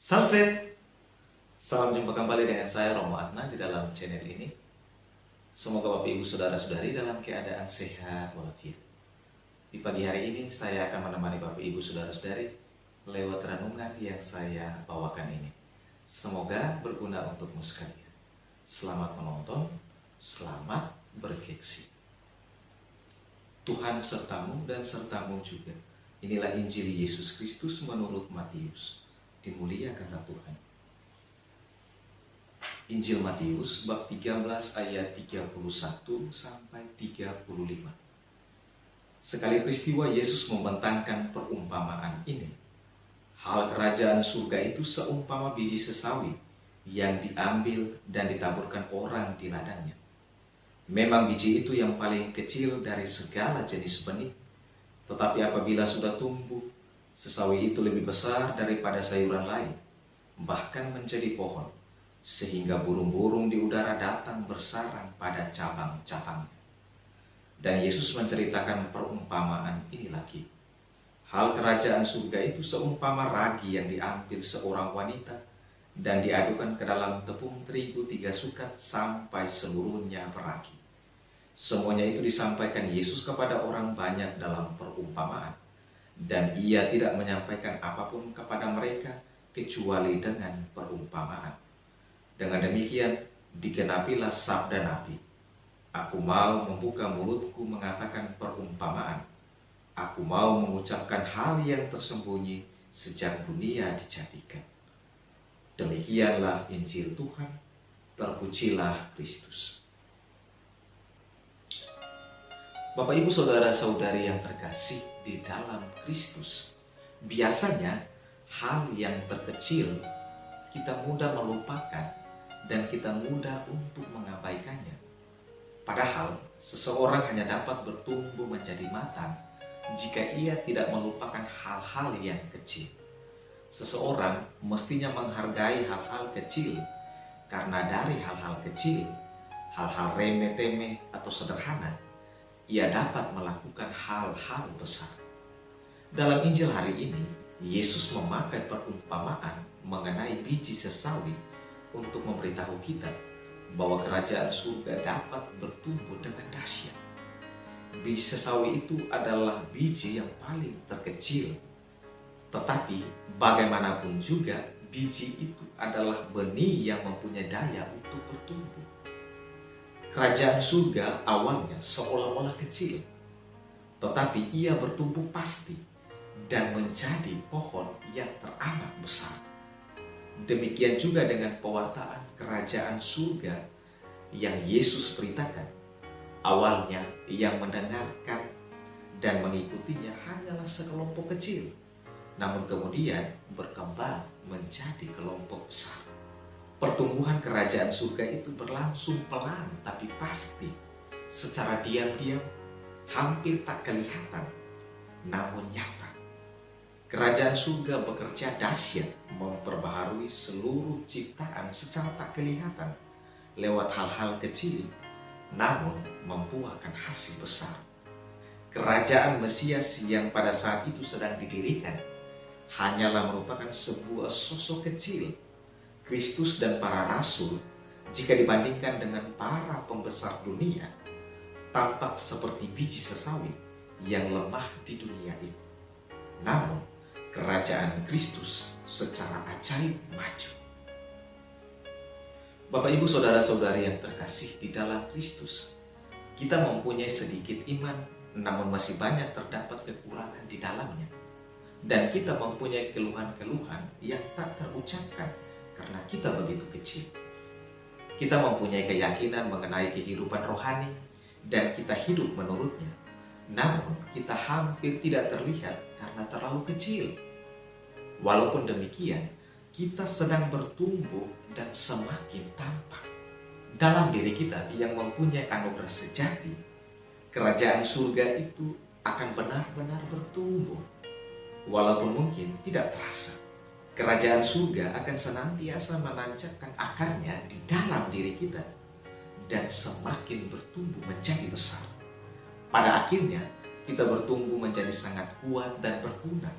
Salve, salam jumpa kembali dengan saya Romo Adnan di dalam channel ini. Semoga Bapak Ibu Saudara-saudari dalam keadaan sehat walafiat. Di pagi hari ini saya akan menemani Bapak Ibu Saudara-saudari lewat renungan yang saya bawakan ini. Semoga berguna untukmu sekalian. Selamat menonton, selamat berefleksi. Tuhan sertamu dan sertamu juga. Inilah Injil Yesus Kristus menurut Matius. Dimuliakanlah Tuhan. Injil Matius bab 13 ayat 31 sampai 35. Sekali peristiwa Yesus membentangkan perumpamaan ini. Hal kerajaan surga itu seumpama biji sesawi yang diambil dan ditaburkan orang di ladangnya. Memang biji itu yang paling kecil dari segala jenis benih, tetapi apabila sudah tumbuh, sesawi itu lebih besar daripada sayuran lain, bahkan menjadi pohon, sehingga burung-burung di udara datang bersarang pada cabang-cabangnya. Dan Yesus menceritakan perumpamaan ini lagi. Hal kerajaan surga itu seumpama ragi yang diambil seorang wanita dan diadukan ke dalam tepung terigu 3 sukat sampai seluruhnya beragi. Semuanya itu disampaikan Yesus kepada orang banyak dalam perumpamaan. Dan ia tidak menyampaikan apapun kepada mereka kecuali dengan perumpamaan. Dengan demikian digenapilah sabda Nabi, "Aku mau membuka mulutku mengatakan perumpamaan. Aku mau mengucapkan hal yang tersembunyi sejak dunia dijadikan." Demikianlah Injil Tuhan. Terpujilah Kristus. Bapak Ibu Saudara-saudari yang terkasih di dalam Kristus, biasanya hal yang terkecil kita mudah melupakan dan kita mudah untuk mengabaikannya. Padahal seseorang hanya dapat bertumbuh menjadi matang jika ia tidak melupakan hal-hal yang kecil. Seseorang mestinya menghargai hal-hal kecil, karena dari hal-hal kecil, hal-hal remeh-temeh atau sederhana, ia dapat melakukan hal-hal besar. Dalam Injil hari ini, Yesus memakai perumpamaan mengenai biji sesawi untuk memberitahu kita bahwa kerajaan surga dapat bertumbuh dengan dahsyat. Biji sesawi itu adalah biji yang paling terkecil. Tetapi bagaimanapun juga, biji itu adalah benih yang mempunyai daya untuk bertumbuh. Kerajaan surga awalnya seolah-olah kecil, tetapi ia bertumbuh pasti dan menjadi pohon yang teramat besar. Demikian juga dengan pewartaan kerajaan surga yang Yesus beritakan. Awalnya yang mendengarkan dan mengikutinya hanyalah sekelompok kecil, namun kemudian berkembang menjadi kelompok besar. Pertumbuhan kerajaan surga itu berlangsung pelan tapi pasti, secara diam-diam, hampir tak kelihatan, namun nyata. Kerajaan surga bekerja dahsyat memperbaharui seluruh ciptaan secara tak kelihatan lewat hal-hal kecil, namun membuahkan hasil besar. Kerajaan Mesias yang pada saat itu sedang didirikan hanyalah merupakan sebuah sosok kecil. Kristus dan para rasul, jika dibandingkan dengan para pembesar dunia, tampak seperti biji sesawi yang lemah di dunia ini. Namun, kerajaan Kristus secara ajaib maju. Bapak Ibu Saudara-saudari yang terkasih di dalam Kristus, kita mempunyai sedikit iman, namun masih banyak terdapat kekurangan di dalamnya. Dan kita mempunyai keluhan-keluhan yang tak terucapkan karena kita begitu kecil. Kita mempunyai keyakinan mengenai kehidupan rohani dan kita hidup menurutnya. Namun kita hampir tidak terlihat karena terlalu kecil. Walaupun demikian, kita sedang bertumbuh dan semakin tampak. Dalam diri kita yang mempunyai anugerah sejati, kerajaan surga itu akan benar-benar bertumbuh. Walaupun mungkin tidak terasa. Kerajaan surga akan senantiasa menancapkan akarnya di dalam diri kita dan semakin bertumbuh menjadi besar. Pada akhirnya, kita bertumbuh menjadi sangat kuat dan berguna.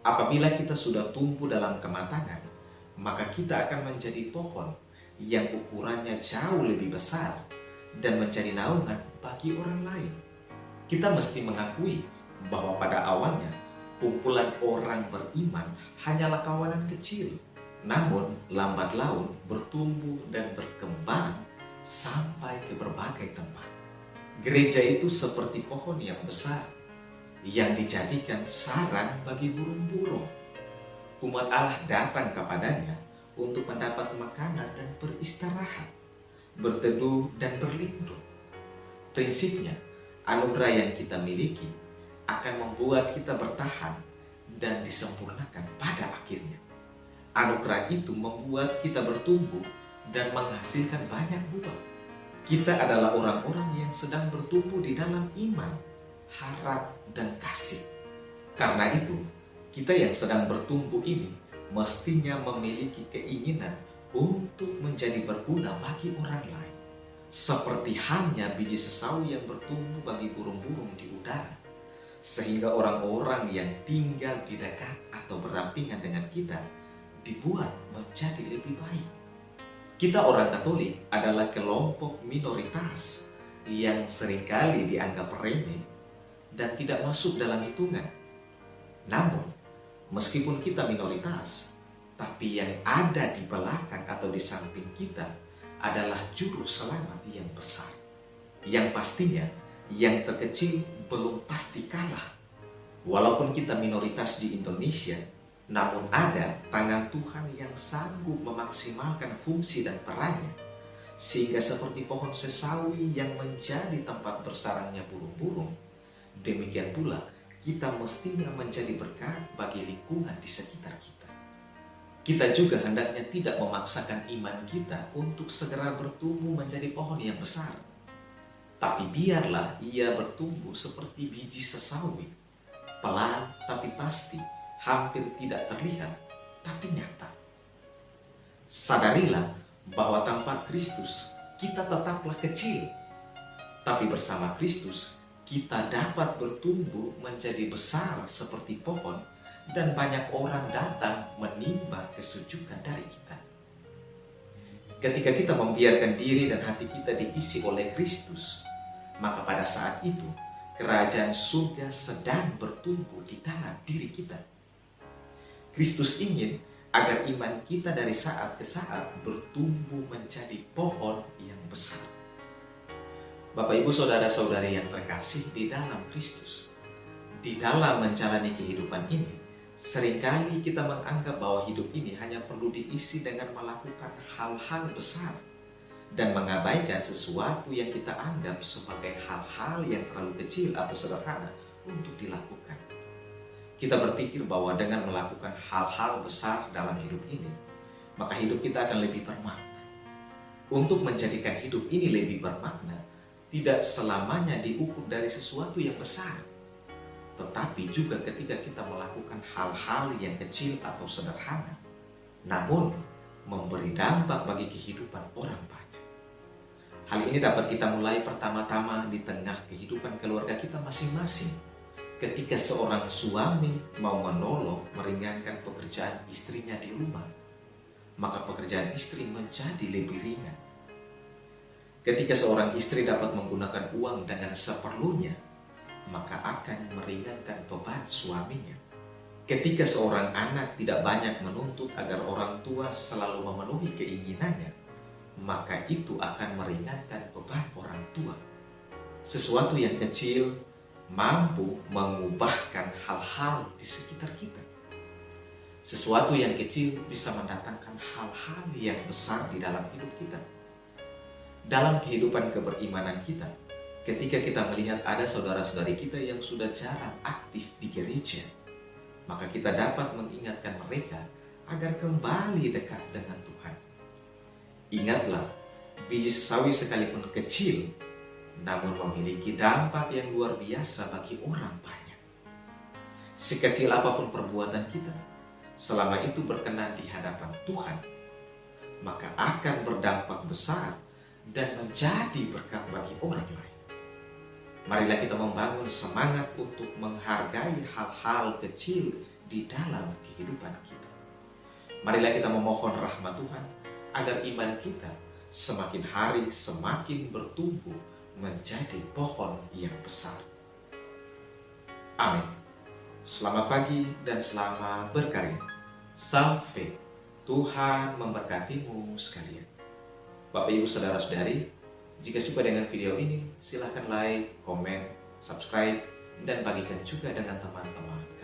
Apabila kita sudah tumbuh dalam kematangan, maka kita akan menjadi pohon yang ukurannya jauh lebih besar dan menjadi naungan bagi orang lain. Kita mesti mengakui bahwa pada awalnya kumpulan orang beriman hanyalah kawanan kecil, namun lambat laun bertumbuh dan berkembang sampai ke berbagai tempat. Gereja itu seperti pohon yang besar yang dijadikan sarang bagi burung-burung. Umat Allah datang kepadanya untuk mendapat makanan dan beristirahat, berteduh dan berlindung. Prinsipnya, anugerah yang kita miliki akan membuat kita bertahan dan disempurnakan pada akhirnya. Anugerah itu membuat kita bertumbuh dan menghasilkan banyak buah. Kita adalah orang-orang yang sedang bertumbuh di dalam iman, harap, dan kasih. Karena itu, kita yang sedang bertumbuh ini mestinya memiliki keinginan untuk menjadi berguna bagi orang lain. Seperti halnya biji sesawi yang bertumbuh bagi burung-burung di udara, sehingga orang-orang yang tinggal di dekat atau berdampingan dengan kita dibuat menjadi lebih baik. Kita orang Katolik adalah kelompok minoritas yang seringkali dianggap remeh dan tidak masuk dalam hitungan. Namun, meskipun kita minoritas, tapi yang ada di belakang atau di samping kita adalah juru selamat yang besar. Yang pastinya, yang terkecil belum pasti kalah. Walaupun kita minoritas di Indonesia, namun ada tangan Tuhan yang sanggup memaksimalkan fungsi dan perannya, sehingga seperti pohon sesawi yang menjadi tempat bersarangnya burung-burung, demikian pula kita mestinya menjadi berkat bagi lingkungan di sekitar kita. Kita juga hendaknya tidak memaksakan iman kita untuk segera bertumbuh menjadi pohon yang besar. Tapi biarlah ia bertumbuh seperti biji sesawi, pelan tapi pasti, hampir tidak terlihat, tapi nyata. Sadarilah bahwa tanpa Kristus kita tetaplah kecil, tapi bersama Kristus kita dapat bertumbuh menjadi besar seperti pohon dan banyak orang datang menimba kesejukan dari kita. Ketika kita membiarkan diri dan hati kita diisi oleh Kristus, maka pada saat itu kerajaan surga sedang bertumbuh di dalam diri kita. Kristus ingin agar iman kita dari saat ke saat bertumbuh menjadi pohon yang besar. Bapak, Ibu, Saudara-saudari yang terkasih di dalam Kristus, di dalam menjalani kehidupan ini, seringkali kita menganggap bahwa hidup ini hanya perlu diisi dengan melakukan hal-hal besar dan mengabaikan sesuatu yang kita anggap sebagai hal-hal yang terlalu kecil atau sederhana untuk dilakukan. Kita berpikir bahwa dengan melakukan hal-hal besar dalam hidup ini, maka hidup kita akan lebih bermakna. Untuk menjadikan hidup ini lebih bermakna, tidak selamanya diukur dari sesuatu yang besar, tetapi juga ketika kita melakukan hal-hal yang kecil atau sederhana, namun memberi dampak bagi kehidupan orang banyak. Hal ini dapat kita mulai pertama-tama di tengah kehidupan keluarga kita masing-masing. Ketika seorang suami mau menolong meringankan pekerjaan istrinya di rumah, maka pekerjaan istri menjadi lebih ringan. Ketika seorang istri dapat menggunakan uang dengan seperlunya, maka akan meringankan beban suaminya. Ketika seorang anak tidak banyak menuntut agar orang tua selalu memenuhi keinginannya, maka itu akan meringankan beban orang tua. Sesuatu yang kecil mampu mengubahkan hal-hal di sekitar kita. Sesuatu yang kecil bisa mendatangkan hal-hal yang besar di dalam hidup kita. Dalam kehidupan keberimanan kita, ketika kita melihat ada saudara-saudari kita yang sudah jarang aktif di gereja, maka kita dapat mengingatkan mereka agar kembali dekat dengan Tuhan. Ingatlah, biji sawi sekalipun kecil, namun memiliki dampak yang luar biasa bagi orang banyak. Sekecil apapun perbuatan kita, selama itu berkenan di hadapan Tuhan, maka akan berdampak besar dan menjadi berkat bagi orang lain. Marilah kita membangun semangat untuk menghargai hal-hal kecil di dalam kehidupan kita. Marilah kita memohon rahmat Tuhan agar iman kita semakin hari semakin bertumbuh menjadi pohon yang besar. Amin. Selamat pagi dan selamat berkarya. Salve, Tuhan memberkatimu sekalian. Bapak Ibu Saudara-saudari, jika suka dengan video ini, silahkan like, komen, subscribe, dan bagikan juga dengan teman-teman.